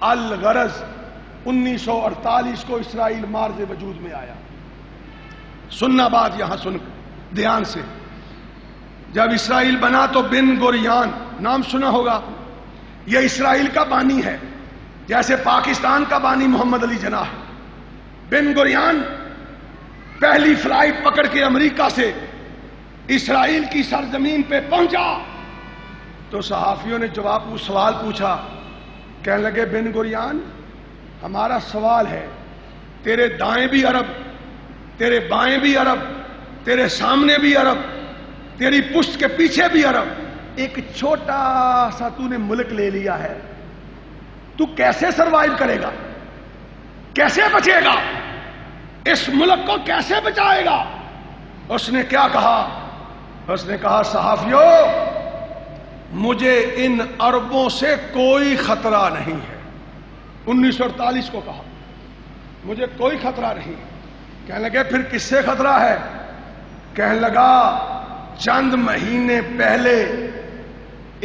الغرض 1948 کو اسرائیل مارز وجود میں آیا. سننا بات یہاں سن دھیان سے. جب اسرائیل بنا تو بن گوریان نام سنا ہوگا. یہ اسرائیل کا بانی ہے جیسے پاکستان کا بانی محمد علی جناح ہے. بن گوریان پہلی فلائٹ پکڑ کے امریکہ سے اسرائیل کی سرزمین پہ پہنچا تو صحافیوں نے سوال پوچھا. کہنے لگے بن گوریان ہمارا سوال ہے، تیرے دائیں بھی عرب، تیرے بائیں بھی عرب، تیرے سامنے بھی عرب، تیری پشت کے پیچھے بھی عرب، ایک چھوٹا سا تو نے ملک لے لیا ہے، تو کیسے سروائیو کرے گا؟ کیسے بچے گا؟ اس ملک کو کیسے بچائے گا؟ اس نے کیا کہا؟ اس نے کہا صحافیوں مجھے ان عربوں سے کوئی خطرہ نہیں ہے. 1948 کو کہا مجھے کوئی خطرہ نہیں. کہنے لگے پھر کس سے خطرہ ہے؟ کہنے لگا چند مہینے پہلے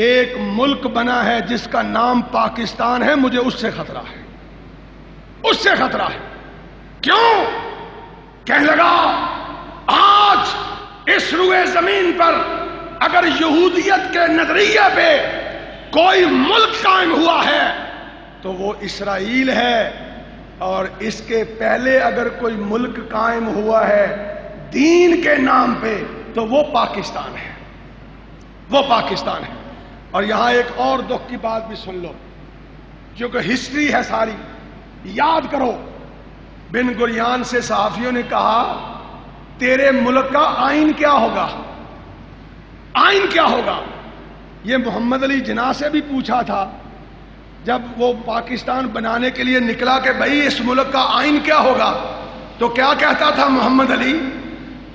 ایک ملک بنا ہے جس کا نام پاکستان ہے، مجھے اس سے خطرہ ہے، اس سے خطرہ ہے. کیوں؟ کہنے لگا آج اس روئے زمین پر اگر یہودیت کے نظریے پہ کوئی ملک قائم ہوا ہے تو وہ اسرائیل ہے، اور اس کے پہلے اگر کوئی ملک قائم ہوا ہے دین کے نام پہ تو وہ پاکستان ہے، وہ پاکستان ہے. اور یہاں ایک اور دکھ کی بات بھی سن لو، جو کہ ہسٹری ہے ساری یاد کرو. بن گوریان سے صحافیوں نے کہا تیرے ملک کا آئین کیا ہوگا؟ آئین کیا ہوگا؟ یہ محمد علی جناح سے بھی پوچھا تھا جب وہ پاکستان بنانے کے لیے نکلا کہ بھائی اس ملک کا آئین کیا ہوگا، تو کیا کہتا تھا محمد علی؟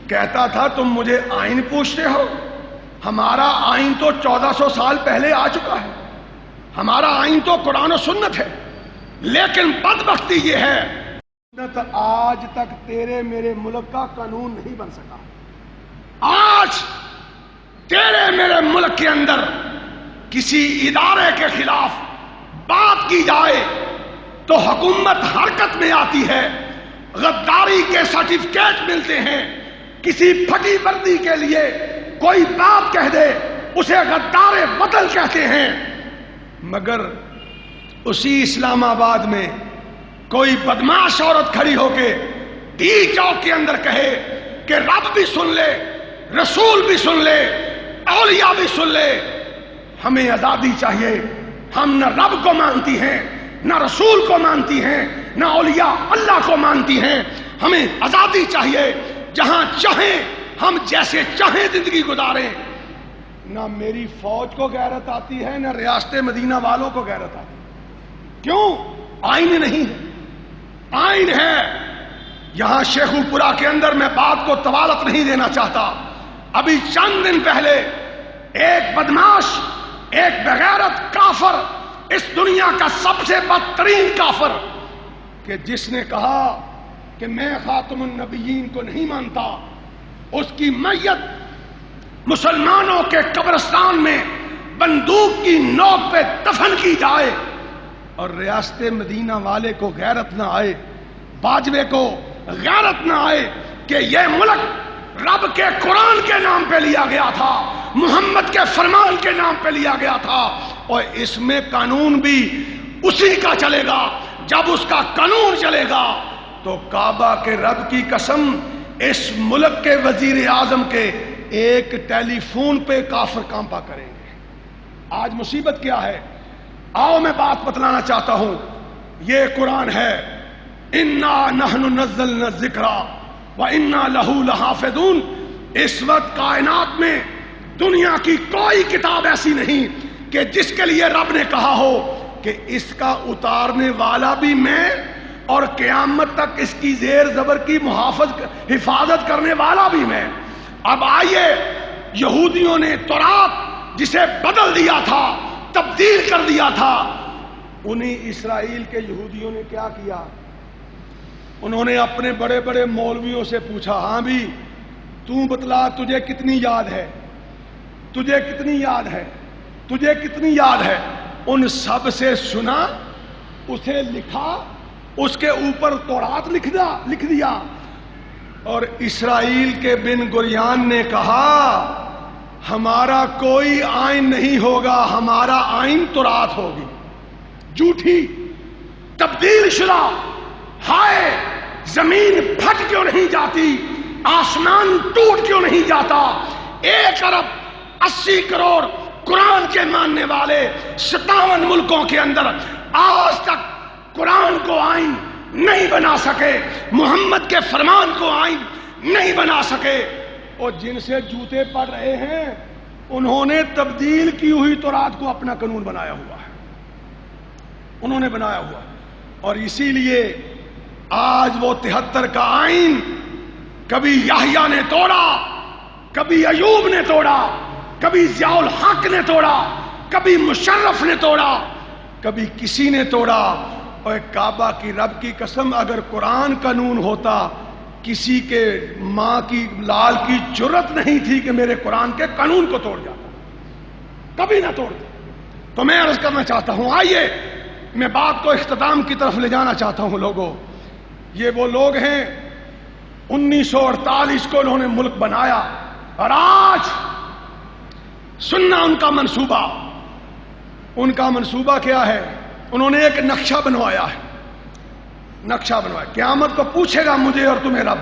کہتا تھا تم مجھے آئین پوچھتے ہو؟ ہمارا آئین تو 1400 سال پہلے آ چکا ہے، ہمارا آئین تو قرآن و سنت ہے. لیکن بدبختی یہ ہے آج تک تیرے میرے ملک کا قانون نہیں بن سکا. آج تیرے میرے ملک کے اندر کسی ادارے کے خلاف بات کی جائے تو حکومت حرکت میں آتی ہے، غداری کے سرٹیفکیٹ ملتے ہیں. کسی پھٹی وردی کے لیے کوئی بات کہہ دے اسے غدار وطن کہتے ہیں. مگر اسی اسلام آباد میں کوئی بدماش عورت کھڑی ہو کے ٹی چوک کے اندر کہے کہ رب بھی سن لے، رسول بھی سن لے، اولیاء بھی سن لے، ہمیں آزادی چاہیے. ہم نہ رب کو مانتی ہیں، نہ رسول کو مانتی ہیں، نہ اولیاء اللہ کو مانتی ہیں. ہمیں آزادی چاہیے، جہاں چاہیں ہم جیسے چاہیں زندگی گزاریں. نہ میری فوج کو غیرت آتی ہے، نہ ریاست مدینہ والوں کو غیرت آتی ہے. کیوں؟ آئین نہیں ہے. آئین ہے. یہاں شیخو پورا کے اندر میں بات کو طوالت نہیں دینا چاہتا. ابھی چند دن پہلے ایک بدماش، ایک بغیرت کافر، اس دنیا کا سب سے بدترین کافر، کہ جس نے کہا کہ میں خاتم النبیین کو نہیں مانتا، اس کی میت مسلمانوں کے قبرستان میں بندوق کی نوک پہ دفن کی جائے اور ریاست مدینہ والے کو غیرت نہ آئے، باجوے کو غیرت نہ آئے کہ یہ ملک رب کے قرآن کے نام پہ لیا گیا تھا، محمد کے فرمان کے نام پہ لیا گیا تھا، اور اس میں قانون بھی اسی کا چلے گا. جب اس کا قانون چلے گا تو کعبہ کے رب کی قسم اس ملک کے وزیر اعظم کے ایک ٹیلی فون پہ کافر کانپا کریں گے. آج مصیبت کیا ہے؟ آؤ میں بات بتلانا چاہتا ہوں. یہ قرآن ہے، انا نحن نزلنا الذکر وانا لہ لحافظون. اس وقت کائنات میں دنیا کی کوئی کتاب ایسی نہیں کہ جس کے لیے رب نے کہا ہو کہ اس کا اتارنے والا بھی میں اور قیامت تک اس کی زیر زبر کی حفاظت کرنے والا بھی میں. اب آئیے، یہودیوں نے تورات جسے بدل دیا تھا، تبدیل کر دیا تھا، انہیں اسرائیل کے یہودیوں نے کیا کیا؟ انہوں نے اپنے بڑے بڑے مولویوں سے پوچھا، ہاں بھی تو بتلا تجھے کتنی یاد ہے، تجھے کتنی یاد ہے، تجھے کتنی یاد ہے؟ ان سب سے سنا، اسے لکھا، اس کے اوپر تورات لکھ دیا، اور اسرائیل کے بن گریان نے کہا ہمارا کوئی آئین نہیں ہوگا، ہمارا آئین تورات ہوگی، جھوٹی، تبدیل شدہ۔ ہائے زمین پھٹ کیوں نہیں جاتی، آسمان ٹوٹ کیوں نہیں جاتا؟ 1 ارب 80 کروڑ قرآن کے ماننے والے 57 ملکوں کے اندر آج تک قرآن کو آئین نہیں بنا سکے، محمد کے فرمان کو آئین نہیں بنا سکے، اور جن سے جوتے پڑ رہے ہیں انہوں نے تبدیل کی ہوئی تورات کو اپنا قانون بنایا ہوا ہے، انہوں نے بنایا ہوا، اور اسی لیے آج وہ 73 کا آئین کبھی یحییٰ نے توڑا، کبھی ایوب نے توڑا، کبھی ضیاء الحق نے توڑا، کبھی مشرف نے توڑا، کبھی کسی نے توڑا۔ اور کعبہ کی رب کی قسم، اگر قرآن قانون ہوتا، کسی کے ماں کی لال کی جرت نہیں تھی کہ میرے قرآن کے قانون کو توڑ جاتا، کبھی نہ توڑتا۔ تو میں عرض کرنا چاہتا ہوں، آئیے میں بات کو اختتام کی طرف لے جانا چاہتا ہوں۔ لوگوں، یہ وہ لوگ ہیں 1948 کو انہوں نے ملک بنایا، اور آج سننا ان کا منصوبہ کیا ہے؟ انہوں نے ایک نقشہ بنوایا ہے، قیامت کو پوچھے گا مجھے اور تمہیں رب،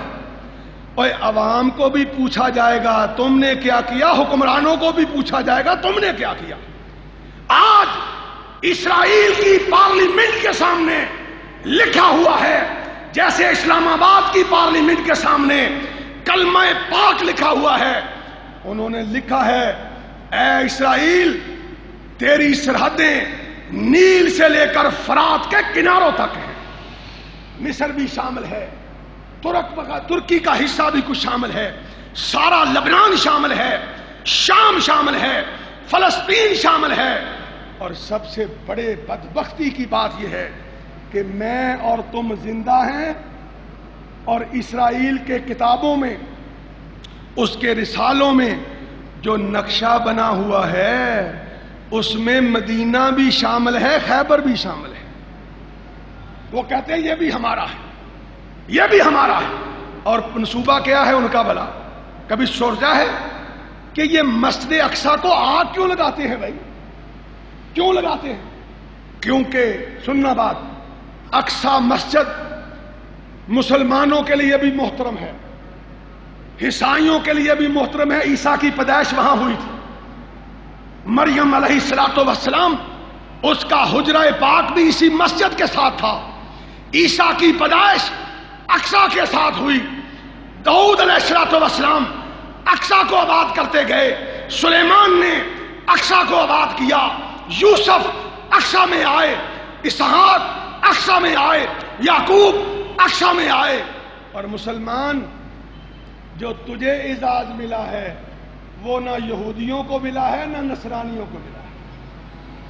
اور عوام کو بھی پوچھا جائے گا تم نے کیا کیا، حکمرانوں کو بھی پوچھا جائے گا تم نے کیا کیا۔ آج اسرائیل کی پارلیمنٹ کے سامنے لکھا ہوا ہے، جیسے اسلام آباد کی پارلیمنٹ کے سامنے کلمہ پاک لکھا ہوا ہے، انہوں نے لکھا ہے اے اسرائیل تیری سرحدیں نیل سے لے کر فرات کے کناروں تک ہیں، مصر بھی شامل ہے، ترکی کا حصہ بھی کچھ شامل ہے، سارا لبنان شامل ہے، شام شامل ہے، فلسطین شامل ہے، اور سب سے بڑے بدبختی کی بات یہ ہے کہ میں اور تم زندہ ہیں، اور اسرائیل کے کتابوں میں، اس کے رسالوں میں جو نقشہ بنا ہوا ہے اس میں مدینہ بھی شامل ہے، خیبر بھی شامل ہے۔ وہ کہتے ہیں یہ بھی ہمارا ہے، یہ بھی ہمارا ہے، اور منصوبہ کیا ہے ان کا بھلا؟ کبھی سوچا ہے کہ یہ مسجد اقصیٰ کو آگ کیوں لگاتے ہیں بھائی؟ کیوں لگاتے ہیں؟ کیونکہ سننا بات، اقصیٰ مسجد مسلمانوں کے لیے بھی محترم ہے، عیسائیوں کے لیے بھی محترم ہے، عیسیٰ کی پیدائش وہاں ہوئی تھی، مریم علیہ السلام اس کا حجرہ پاک بھی اسی مسجد کے ساتھ تھا، عیسیٰ کی پیدائش اقصیٰ کے ساتھ ہوئی، داؤد علیہ السلام اقصیٰ کو آباد کرتے گئے، سلیمان نے اقصیٰ کو آباد کیا، یوسف اقصیٰ میں آئے، اسحاق اقصیٰ میں آئے، یعقوب اقصیٰ میں آئے، اور مسلمان جو تجھے اعزاز ملا ہے وہ نہ یہودیوں کو ملا ہے نہ نصرانیوں کو ملا ہے۔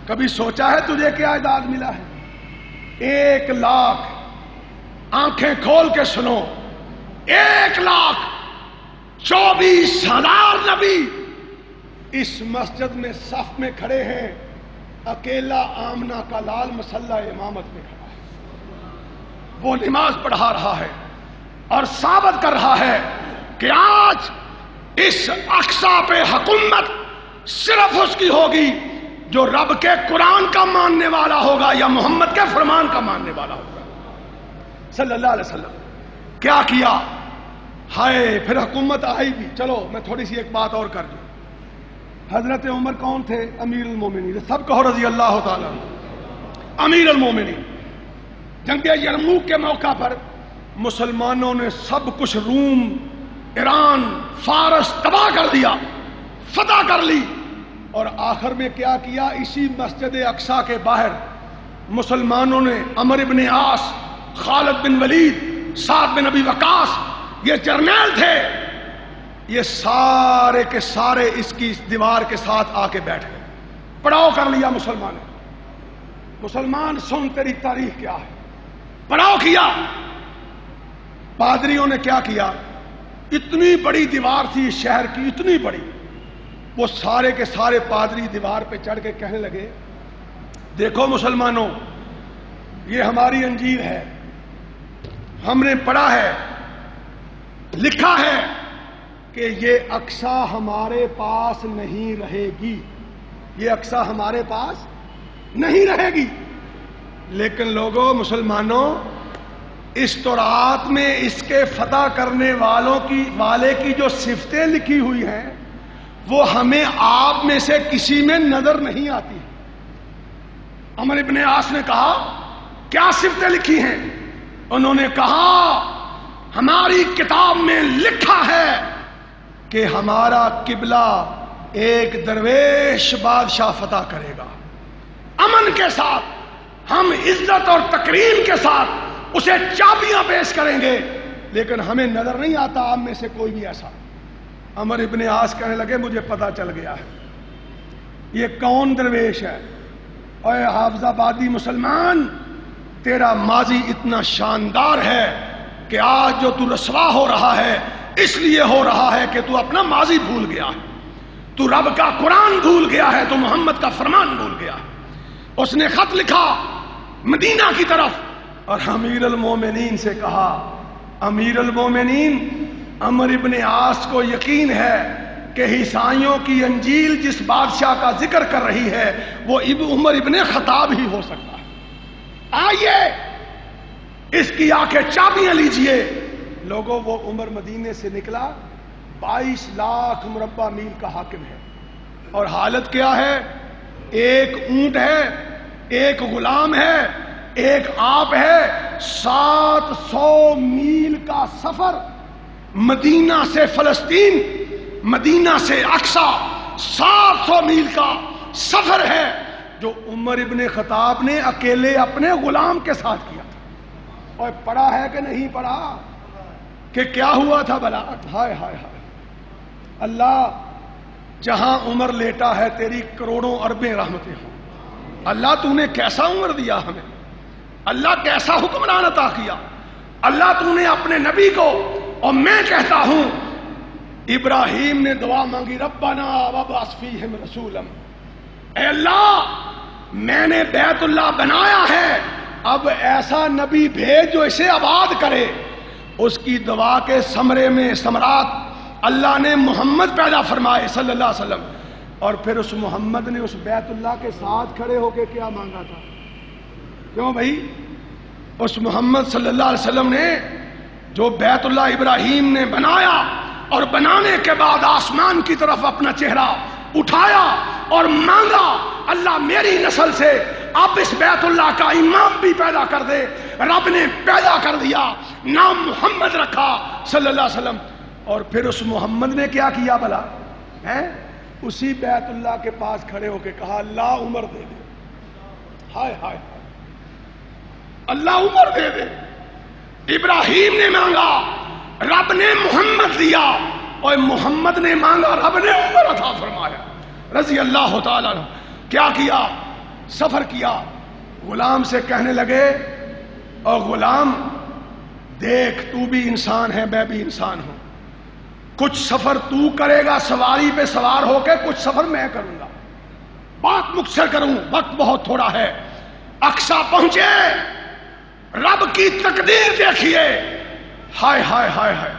کبھی سوچا ہے تجھے کیا اعزاز ملا ہے؟ 1 لاکھ، آنکھیں کھول کے سنو، 1,24,000 نبی اس مسجد میں صف میں کھڑے ہیں، اکیلا آمنہ کا لال مسلح امامت میں کھڑا ہے، وہ نماز پڑھا رہا ہے اور ثابت کر رہا ہے کہ آج اس اقصیٰ پہ حکومت صرف اس کی ہوگی جو رب کے قرآن کا ماننے والا ہوگا یا محمد کے فرمان کا ماننے والا ہوگا صلی اللہ علیہ وسلم۔ کیا کیا؟ ہائے پھر حکومت آئی بھی۔ چلو میں تھوڑی سی ایک بات اور کر دوں۔ حضرت عمر کون تھے؟ امیر المومنین، سب کہو رضی اللہ تعالیٰ۔ امیر المومنین جنگ یرموک کے موقع پر مسلمانوں نے سب کچھ روم، ایران، فارس تباہ کر دیا، فتح کر لی، اور آخر میں کیا کیا؟ اسی مسجد اقصیٰ کے باہر مسلمانوں نے عمر بن عاص، خالد بن ولید، سعد بن ابی وقاص، یہ جرنیل تھے، یہ سارے کے سارے اس کی دیوار کے ساتھ آ کے بیٹھ گئے، پڑاؤ کر لیا مسلمانوں۔ مسلمان سن تیری تاریخ کیا ہے، پڑاؤ کیا۔ پادریوں نے کیا کیا؟ اتنی بڑی دیوار تھی شہر کی، اتنی بڑی، وہ سارے کے سارے پادری دیوار پہ چڑھ کے کہنے لگے دیکھو مسلمانوں، یہ ہماری انجیل ہے، ہم نے پڑھا ہے، لکھا ہے کہ یہ اقصا ہمارے پاس نہیں رہے گی، یہ اقصا ہمارے پاس نہیں رہے گی۔ لیکن لوگوں، مسلمانوں، اس تورات میں اس کے فتح کرنے والے کی جو صفتیں لکھی ہوئی ہیں وہ ہمیں آپ میں سے کسی میں نظر نہیں آتی۔ عمرو ابن عاص نے کہا کیا صفتیں لکھی ہیں؟ انہوں نے کہا ہماری کتاب میں لکھا ہے کہ ہمارا قبلہ ایک درویش بادشاہ فتح کرے گا، امن کے ساتھ، ہم عزت اور تکریم کے ساتھ اسے چابیاں پیش کریں گے، لیکن ہمیں نظر نہیں آتا آپ میں سے کوئی بھی ایسا۔ عمرو ابن عاص کہنے لگے مجھے پتا چل گیا ہے یہ کون درویش ہے۔ اے حافظ آبادی مسلمان، تیرا ماضی اتنا شاندار ہے کہ آج جو تو رسوا ہو رہا ہے اس لیے ہو رہا ہے کہ تو اپنا ماضی بھول گیا ہے، تو رب کا قرآن بھول گیا ہے، تو محمد کا فرمان بھول گیا ہے۔ اس نے خط لکھا مدینہ کی طرف اور امیر المومنین سے کہا، امیر المومنین، عمرو ابن عاص کو یقین ہے کہ عیسائیوں کی انجیل جس بادشاہ کا ذکر کر رہی ہے وہ عمر ابن خطاب ہی ہو سکتا ہے، آئیے اس کی آنکھیں چابیاں لیجئے۔ لوگوں، وہ عمر مدینے سے نکلا، 22 لاکھ مربع میل کا حاکم ہے، اور حالت کیا ہے؟ ایک اونٹ ہے، ایک غلام ہے، ایک آپ ہے، 700 میل کا سفر، مدینہ سے فلسطین، مدینہ سے اقصی 700 میل کا سفر ہے جو عمر ابن خطاب نے اکیلے اپنے غلام کے ساتھ کیا تھا۔ اور پڑھا ہے کہ نہیں پڑھا کہ کیا ہوا تھا بلا؟ ہائے ہائے ہائے، اللہ جہاں عمر لیٹا ہے تیری کروڑوں اربیں رحمتیں ہوں۔ اللہ تو نے کیسا عمر دیا ہمیں، اللہ کیسا حکمران عطا کیا، اللہ تو نے اپنے نبی کو، اور میں کہتا ہوں ابراہیم نے دعا مانگی ربنا وابعث فیہم رسولا، اے اللہ میں نے بیت اللہ بنایا ہے، اب ایسا نبی بھیج جو اسے آباد کرے۔ اس کی دعا کے ثمرے میں ثمرات اللہ نے محمد پیدا فرمائے صلی اللہ علیہ وسلم، اور پھر اس محمد نے اس بیت اللہ کے ساتھ کھڑے ہو کے کیا مانگا تھا؟ کیوں بھائی؟ اس محمد صلی اللہ علیہ وسلم نے جو بیت اللہ ابراہیم نے بنایا اور بنانے کے بعد آسمان کی طرف اپنا چہرہ اٹھایا اور مانگا اللہ میری نسل سے اب اس بیت اللہ کا امام بھی پیدا کر دے، رب نے پیدا کر دیا، نام محمد رکھا صلی اللہ علیہ وسلم۔ اور پھر اس محمد نے کیا کیا بلا ہے؟ اسی بیت اللہ کے پاس کھڑے ہو کے کہا اللہ عمر دے دے، ہائے ہائے اللہ عمر دے دے۔ ابراہیم نے مانگا، رب نے محمد دیا، اور محمد نے مانگا، رب نے عمر عطا فرمایا رضی اللہ تعالیٰ عنہ۔ کیا کیا؟ سفر کیا۔ غلام سے کہنے لگے اور غلام دیکھ تو بھی انسان ہے میں بھی انسان ہوں، کچھ سفر تو کرے گا سواری پہ سوار ہو کے، کچھ سفر میں کروں گا، بات مختصر کروں وقت بہت تھوڑا ہے۔ اقصا پہنچے، رب کی تقدیر دیکھیے، ہائے ہائے ہائے ہائے،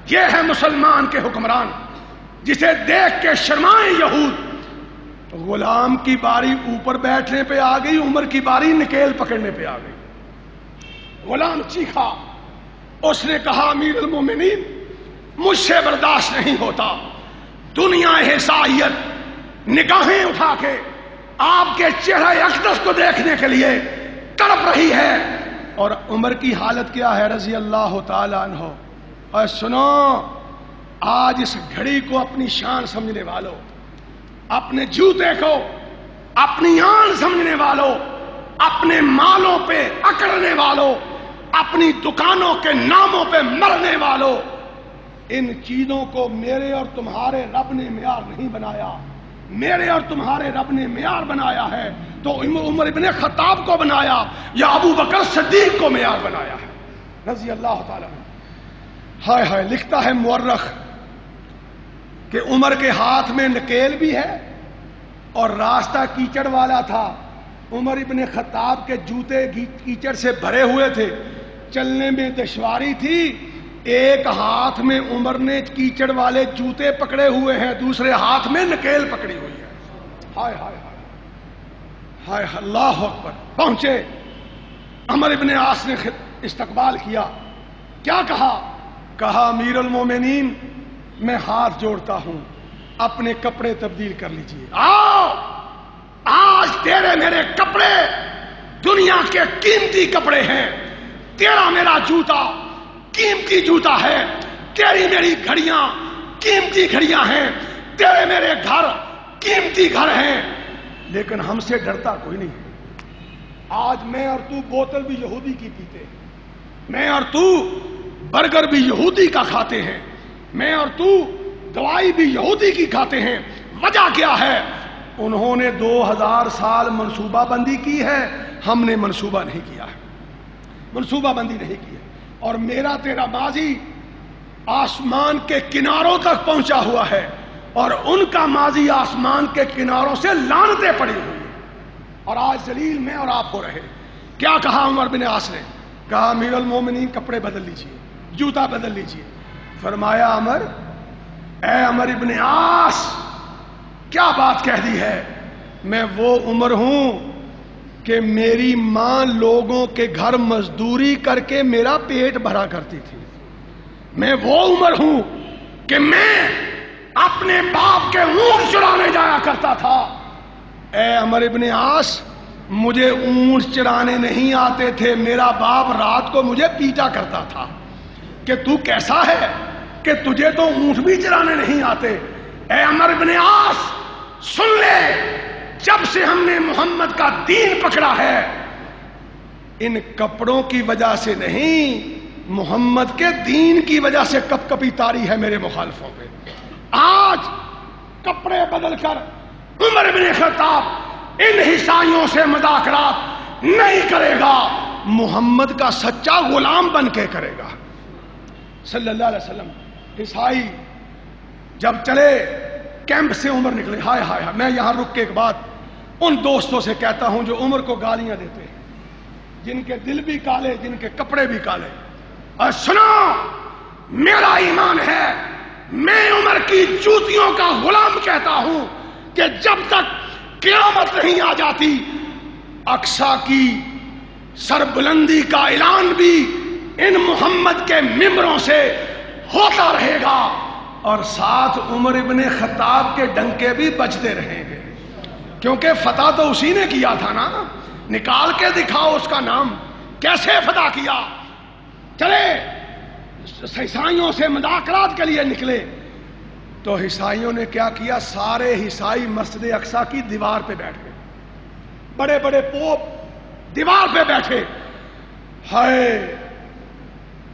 یہ ہے مسلمان کے حکمران جسے دیکھ کے شرمائے یہود۔ غلام کی باری اوپر بیٹھنے پہ آ گئی، عمر کی باری نکیل پکڑنے پہ آ گئی۔ غلام چیخا، اس نے کہا امیر المومنین مجھ سے برداشت نہیں ہوتا، دنیا حسائیت نگاہیں اٹھا کے آپ کے چہرہ اقدس کو دیکھنے کے لیے تڑپ رہی ہے، اور عمر کی حالت کیا ہے رضی اللہ تعالی عنہ۔ اور سنو، آج اس گھڑی کو اپنی شان سمجھنے والوں، اپنے جوتے کو اپنی آن سمجھنے والوں، اپنے مالوں پہ اکڑنے والوں، اپنی دکانوں کے ناموں پہ مرنے والوں، ان چیزوں کو میرے اور تمہارے رب نے معیار نہیں بنایا، میرے اور تمہارے رب نے معیار بنایا ہے تو عمر ابن خطاب کو بنایا یا ابو بکر صدیق کو معیار بنایا ہے رضی اللہ تعالی عنہ۔ ہائے ہائے، لکھتا ہے مورخ کہ عمر کے ہاتھ میں نکیل بھی ہے اور راستہ کیچڑ والا تھا، عمر ابن خطاب کے جوتے کیچڑ سے بھرے ہوئے تھے، چلنے میں دشواری تھی، ایک ہاتھ میں عمر نے کیچڑ والے جوتے پکڑے ہوئے ہیں، دوسرے ہاتھ میں نکیل پکڑی ہوئی ہے۔ ہائے ہائے ہائے ہائے، اللہ اکبر۔ پہنچے، عمر ابن عاص نے استقبال کیا، کیا کہا امیر المومنین میں ہاتھ جوڑتا ہوں، اپنے کپڑے تبدیل کر لیجئے، آؤ آج تیرے میرے کپڑے دنیا کے قیمتی کپڑے ہیں، تیرا میرا جوتا قیمتی جوتا ہے، تیری میری گھڑیاں قیمتی گھڑیاں ہیں، تیرے میرے گھر قیمتی گھر ہیں، لیکن ہم سے ڈرتا کوئی نہیں ہے۔ آج میں اور تو بوتل بھی یہودی کی پیتے ہیں، میں اور تو برگر بھی یہودی کا کھاتے ہیں، میں اور تو دوائی بھی یہودی کی کھاتے ہیں۔ وجہ کیا ہے؟ انہوں نے 2000 سال منصوبہ بندی کی ہے، ہم نے منصوبہ نہیں کیا ہے، منصوبہ بندی نہیں کی ہے۔ اور میرا تیرا ماضی آسمان کے کناروں تک پہنچا ہوا ہے، اور ان کا ماضی آسمان کے کناروں سے لعنتیں پڑی ہوئی ہیں، اور آج ذلیل میں اور آپ ہو رہے۔ کیا کہا عمر بن عاص نے؟ کہا امیر المومنین کپڑے بدل لیجئے، جوتا بدل لیجئے۔ فرمایا عمر، اے عمر ابن عاص، کیا بات کہہ دی ہے؟ میں وہ عمر ہوں کہ میری ماں لوگوں کے گھر مزدوری کر کے میرا پیٹ بھرا کرتی تھی، میں وہ عمر ہوں کہ میں اپنے باپ کے اونٹ چرانے جایا کرتا تھا۔ اے عمر ابن عاص، مجھے اونٹ چرانے نہیں آتے تھے، میرا باپ رات کو مجھے پیٹا کرتا تھا کہ تو کیسا ہے کہ تجھے تو اونٹ بھی چرانے نہیں آتے۔ اے عمر ابن عاص سن لے، جب سے ہم نے محمد کا دین پکڑا ہے، ان کپڑوں کی وجہ سے نہیں، محمد کے دین کی وجہ سے کپ کپی طاری ہے میرے مخالفوں پہ۔ آج کپڑے بدل کر عمر بن خطاب ان عیسائیوں سے مذاکرات نہیں کرے گا، محمد کا سچا غلام بن کے کرے گا صلی اللہ علیہ وسلم۔ عیسائی جب چلے کیمپ سے عمر نکلے، ہائے ہائے ہائے، میں یہاں رک کے ایک بات ان دوستوں سے کہتا ہوں جو عمر کو گالیاں دیتے ہیں، جن کے دل بھی کالے، جن کے کپڑے بھی کالے، اور سنو، میرا ایمان ہے، میں عمر کی جوتیوں کا غلام کہتا ہوں کہ جب تک قیامت نہیں آ جاتی، اقصی کی سربلندی کا اعلان بھی ان محمد کے ممبروں سے ہوتا رہے گا، اور ساتھ عمر ابن خطاب کے ڈنکے بھی بجتے رہیں گے، کیونکہ فتح تو اسی نے کیا تھا نا۔ نکال کے دکھاؤ اس کا نام، کیسے فتح کیا۔ چلے عیسائیوں سے مذاکرات کے لیے نکلے تو عیسائیوں نے کیا کیا؟ سارے عیسائی مسجد اقصی کی دیوار پہ بیٹھ گئے، بڑے بڑے پوپ دیوار پہ بیٹھے، ہائے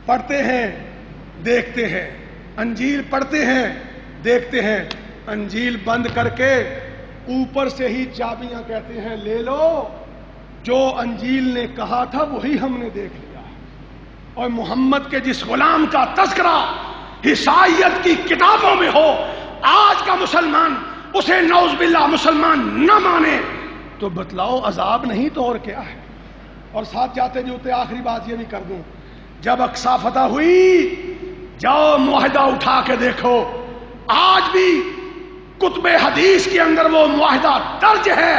پڑھتے ہیں دیکھتے ہیں، انجیل پڑھتے ہیں دیکھتے ہیں، انجیل بند کر کے اوپر سے ہی چابیاں کہتے ہیں لے لو، جو انجیل نے کہا تھا وہی ہم نے دیکھ لیا۔ اور محمد کے جس غلام کا تذکرہ عیسائیت کی کتابوں میں ہو، آج کا مسلمان اسے نعوذ باللہ مسلمان نہ مانے تو بتلاؤ عذاب نہیں تو اور کیا ہے۔ اور ساتھ جاتے جوتے آخری بات یہ بھی کر دوں، جب اقصی فتح ہوئی، جاؤ معاہدہ اٹھا کے دیکھو، آج بھی کتب حدیث کے اندر وہ معاہدہ درج ہے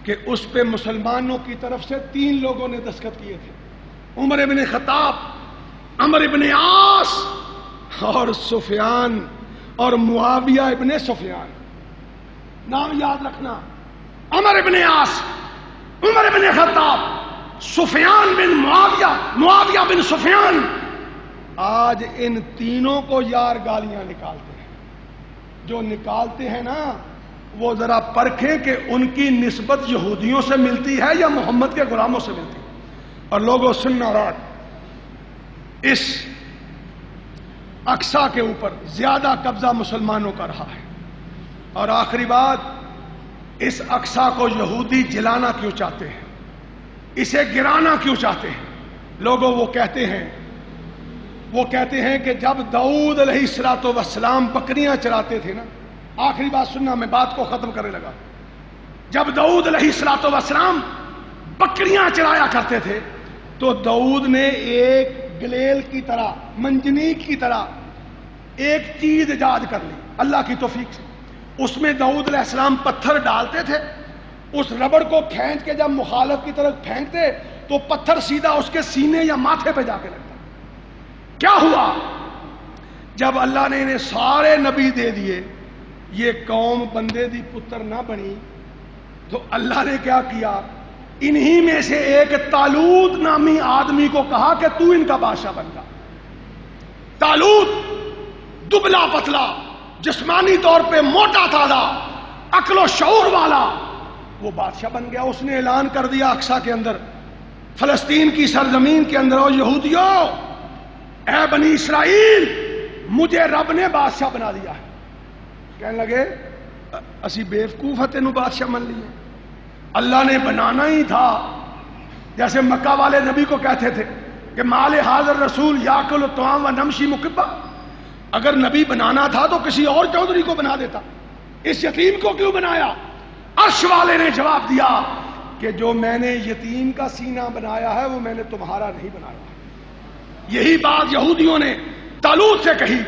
کہ اس پہ مسلمانوں کی طرف سے 3 لوگوں نے دستخط کیے تھے، عمر ابن خطاب، عمر ابن عاص اور سفیان اور معاویہ ابن سفیان۔ نام یاد رکھنا، عمر ابن عاص، عمر ابن خطاب، سفیان بن معاویہ، معاویہ بن سفیان۔ آج ان تینوں کو یار گالیاں نکالتے ہیں، جو نکالتے ہیں نا وہ ذرا پرکھیں کہ ان کی نسبت یہودیوں سے ملتی ہے یا محمد کے غلاموں سے ملتی ہے۔ اور لوگوں سننا رات، اس اقصی کے اوپر زیادہ قبضہ مسلمانوں کا رہا ہے۔ اور آخری بات، اس اقصی کو یہودی جلانا کیوں چاہتے ہیں، اسے گرانا کیوں چاہتے ہیں؟ لوگوں وہ کہتے ہیں کہ جب داؤد علیہ السلام بکریاں چراتے تھے نا، آخری بات سننا، میں بات کو ختم کرنے لگا، جب داؤد علیہ الصلوۃ والسلام بکریاں چرایا کرتے تھے تو داؤد نے ایک گلیل کی طرح، منجنیق کی طرح ایک چیز ایجاد کر لی اللہ کی توفیق سے. اس میں داؤد علیہ السلام پتھر ڈالتے تھے، اس ربڑ کو کھینچ کے جب مخالف کی طرف پھینکتے تو پتھر سیدھا اس کے سینے یا ماتھے پہ جا کے لگتا. کیا ہوا؟ جب اللہ نے انہیں سارے نبی دے دیے، یہ قوم بندے دی پتر نہ بنی، تو اللہ نے کیا کیا؟ انہی میں سے ایک طالوت نامی آدمی کو کہا کہ تو ان کا بادشاہ بن گا. طالوت دبلا پتلا، جسمانی طور پہ موٹا تازہ، عقل و شعور والا، وہ بادشاہ بن گیا. اس نے اعلان کر دیا اقصی کے اندر، فلسطین کی سرزمین کے اندر، او یہودیو، اے بنی اسرائیل، مجھے رب نے بادشاہ بنا دیا ہے. کہنے لگے اسی بیوقوف ہے تینوں بادشاہ من لیے، اللہ نے بنانا ہی تھا. جیسے مکہ والے نبی کو کہتے تھے کہ مال حاضر رسول یاکل الطعام و نمشی مکبہ، اگر نبی بنانا تھا تو کسی اور چودھری کو بنا دیتا، اس یتیم کو کیوں بنایا؟ عرش والے نے جواب دیا کہ جو میں نے یتیم کا سینہ بنایا ہے وہ میں نے تمہارا نہیں بنایا. یہی بات یہودیوں نے طالوت سے کہی،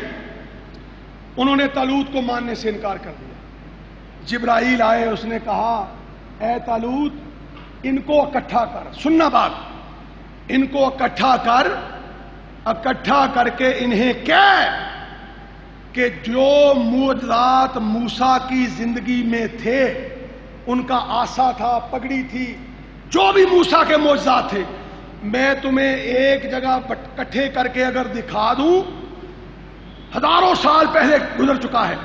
انہوں نے طالوت کو ماننے سے انکار کر دیا. جبرائیل آئے، اس نے کہا اے طالوت، ان کو اکٹھا کر، سننا بات، ان کو اکٹھا کر کے انہیں کہہ کہ جو معجزات موسیٰ کی زندگی میں تھے، ان کا عصا تھا، پگڑی تھی، جو بھی موسیٰ کے معجزات تھے، میں تمہیں ایک جگہ اکٹھے کر کے اگر دکھا دوں، ہزاروں سال پہلے گزر چکا ہے،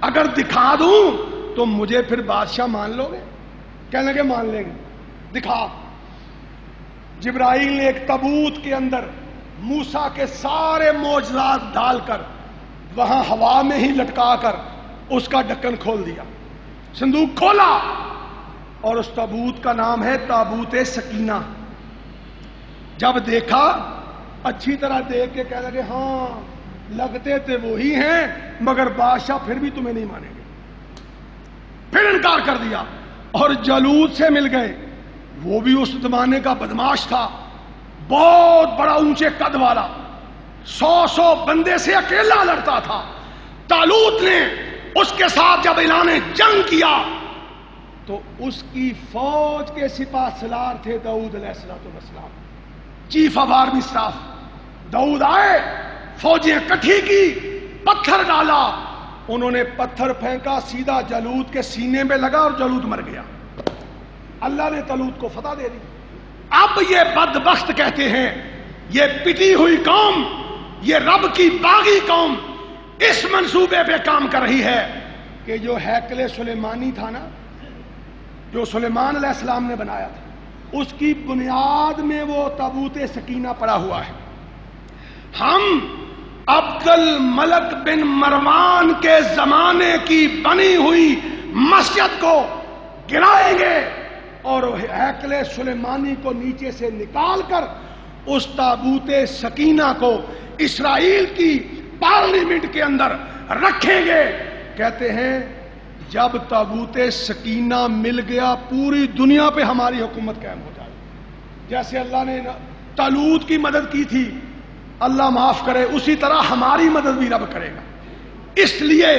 اگر دکھا دوں تو مجھے پھر بادشاہ مان لو گے؟ کہنے لگے مان لیں گے. دکھا. جبرائیل نے ایک تابوت کے اندر موسیٰ کے سارے معجزات ڈال کر وہاں ہوا میں ہی لٹکا کر اس کا ڈھکن کھول دیا، صندوق کھولا، اور اس تابوت کا نام ہے تابوت سکینہ. جب دیکھا، اچھی طرح دیکھ کے کہنے لگے ہاں لگتے تھے وہی ہیں، مگر بادشاہ پھر بھی تمہیں نہیں مانیں گے. پھر انکار کر دیا. اور جالوت سے مل گئے، وہ بھی اس زمانے کا بدماش تھا، بہت بڑا اونچے قد والا، 100 بندے سے اکیلا لڑتا تھا. طالوت نے اس کے ساتھ جب اعلان جنگ کیا تو اس کی فوج کے سپاہ سالار تھے داؤد علیہ السلام، چیف آف آرمی اسٹاف. داؤد آئے، فوجیں اکٹھی کی، پتھر ڈالا، انہوں نے پتھر پھینکا، سیدھا جالوت کے سینے میں لگا اور جالوت مر گیا. اللہ نے طالوت کو فتح دے دی. اب یہ بدبخت کہتے ہیں، یہ پٹی ہوئی قوم، یہ رب کی باغی قوم اس منصوبے پہ کام کر رہی ہے کہ جو ہیکل سلیمانی تھا نا، جو سلیمان علیہ السلام نے بنایا تھا، اس کی بنیاد میں وہ تابوت سکینہ پڑا ہوا ہے. ہم عبد الملک بن مروان کے زمانے کی بنی ہوئی مسجد کو گرائیں گے اور ہیکل سلیمانی کو نیچے سے نکال کر اس تابوت سکینہ کو اسرائیل کی پارلیمنٹ کے اندر رکھیں گے. کہتے ہیں جب تابوت سکینہ مل گیا پوری دنیا پہ ہماری حکومت قائم ہو جائے. جیسے اللہ نے طالوت کی مدد کی تھی، اللہ معاف کرے، اسی طرح ہماری مدد بھی رب کرے گا. اس لیے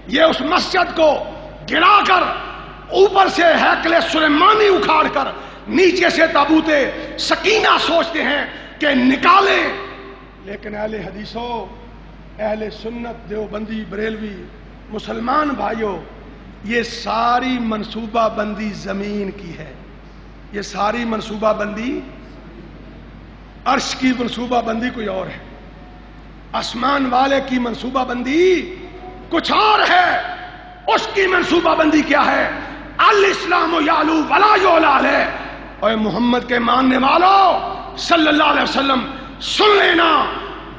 یہ اس مسجد کو گرا کر اوپر سے ہیکل سلیمانی اکھاڑ کر نیچے سے تابوت سکینہ سوچتے ہیں کہ نکالیں. لیکن اہل حدیثوں، اہل سنت، دیوبندی، بریلوی، مسلمان بھائیوں، یہ ساری منصوبہ بندی زمین کی ہے. یہ ساری منصوبہ بندی، عرش کی منصوبہ بندی کوئی اور ہے، آسمان والے کی منصوبہ بندی کچھ اور ہے. اس کی منصوبہ بندی کیا ہے؟ الاسلام یعلو ولا یعلی علیہ. اے محمد کے ماننے والوں صلی اللہ علیہ وسلم، سن لینا،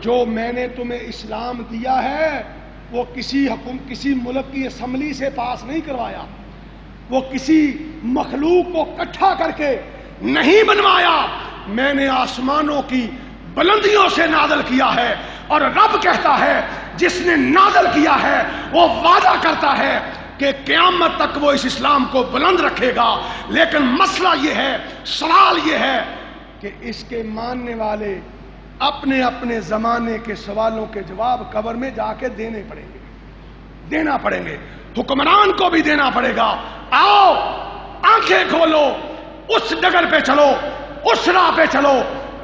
جو میں نے تمہیں اسلام دیا ہے وہ کسی ملک کی اسمبلی سے پاس نہیں کروایا، وہ کسی مخلوق کو اکٹھا کر کے نہیں بنوایا، میں نے آسمانوں کی بلندیوں سے نازل کیا ہے. اور رب کہتا ہے جس نے نازل کیا ہے وہ وعدہ کرتا ہے کہ قیامت تک وہ اس اسلام کو بلند رکھے گا، لیکن مسئلہ یہ ہے، سوال یہ ہے کہ اس کے ماننے والے اپنے اپنے زمانے کے سوالوں کے جواب قبر میں جا کے دینے پڑیں گے، حکمران کو بھی دینا پڑے گا۔ آؤ آنکھیں کھولو، اس ڈگر پہ چلو، اس راہ پہ چلو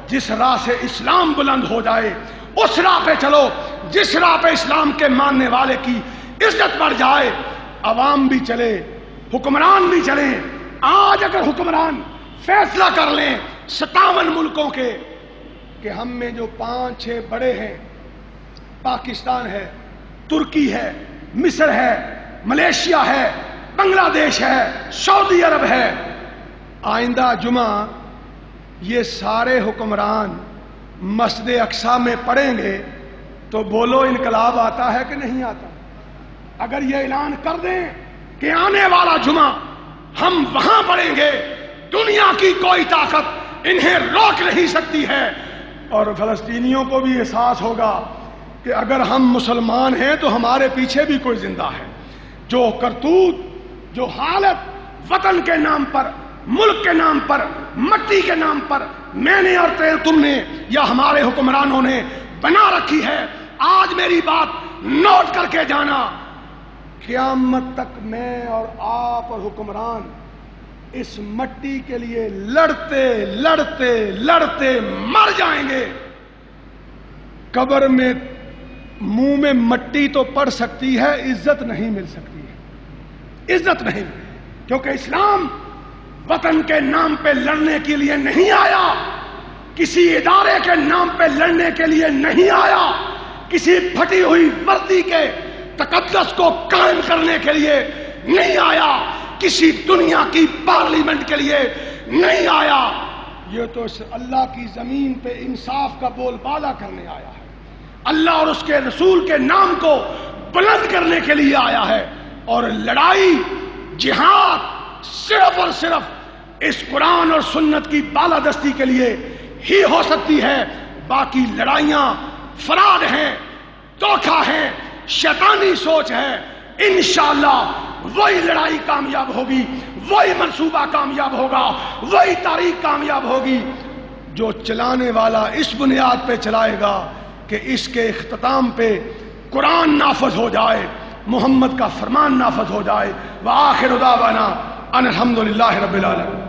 جس راہ سے اسلام بلند ہو جائے، اس راہ پہ چلو جس راہ پہ اسلام کے ماننے والے کی عزت بڑھ جائے۔ عوام بھی چلے، حکمران بھی چلیں۔ آج اگر حکمران فیصلہ کر لیں 57 ملکوں کے کہ ہم میں جو 5-6 بڑے ہیں، پاکستان ہے، ترکی ہے، مصر ہے، ملیشیا ہے، بنگلہ دیش ہے، سعودی عرب ہے، آئندہ جمعہ یہ سارے حکمران مسجد اقصی میں پڑھیں گے تو بولو انقلاب آتا ہے کہ نہیں آتا؟ اگر یہ اعلان کر دیں کہ آنے والا جمعہ ہم وہاں پڑھیں گے، دنیا کی کوئی طاقت انہیں روک نہیں سکتی ہے۔ اور فلسطینیوں کو بھی احساس ہوگا کہ اگر ہم مسلمان ہیں تو ہمارے پیچھے بھی کوئی زندہ ہے۔ جو کرتوت، جو حالت وطن کے نام پر، ملک کے نام پر، مٹی کے نام پر میں نے اور تم نے یا ہمارے حکمرانوں نے بنا رکھی ہے، آج میری بات نوٹ کر کے جانا، قیامت تک میں اور آپ اور حکمران اس مٹی کے لیے لڑتے لڑتے لڑتے مر جائیں گے۔ قبر میں منہ میں مٹی تو پڑ سکتی ہے، عزت نہیں مل سکتی ہے، عزت نہیں، کیونکہ اسلام وطن کے نام پہ لڑنے کے لیے نہیں آیا، کسی ادارے کے نام پہ لڑنے کے لیے نہیں آیا، کسی پھٹی ہوئی وردی کے تقدس کو قائم کرنے کے لیے نہیں آیا، کسی دنیا کی پارلیمنٹ کے لیے نہیں آیا، یہ تو اللہ کی زمین پہ انصاف کا بول بالا کرنے آیا ہے، اللہ اور اس کے رسول کے نام کو بلند کرنے کے لیے آیا ہے۔ اور لڑائی، جہاد صرف اور صرف اس قرآن اور سنت کی بالادستی کے لیے ہی ہو سکتی ہے، باقی لڑائیاں فراڈ ہیں، دھوکہ ہے، شیطانی سوچ ہے۔ انشاءاللہ وہی لڑائی کامیاب ہوگی، وہی منصوبہ کامیاب ہوگا، وہی تاریخ کامیاب ہوگی جو چلانے والا اس بنیاد پہ چلائے گا کہ اس کے اختتام پہ قرآن نافذ ہو جائے، محمد کا فرمان نافذ ہو جائے۔ وآخر دعوانا ان الحمدللہ رب العالمین۔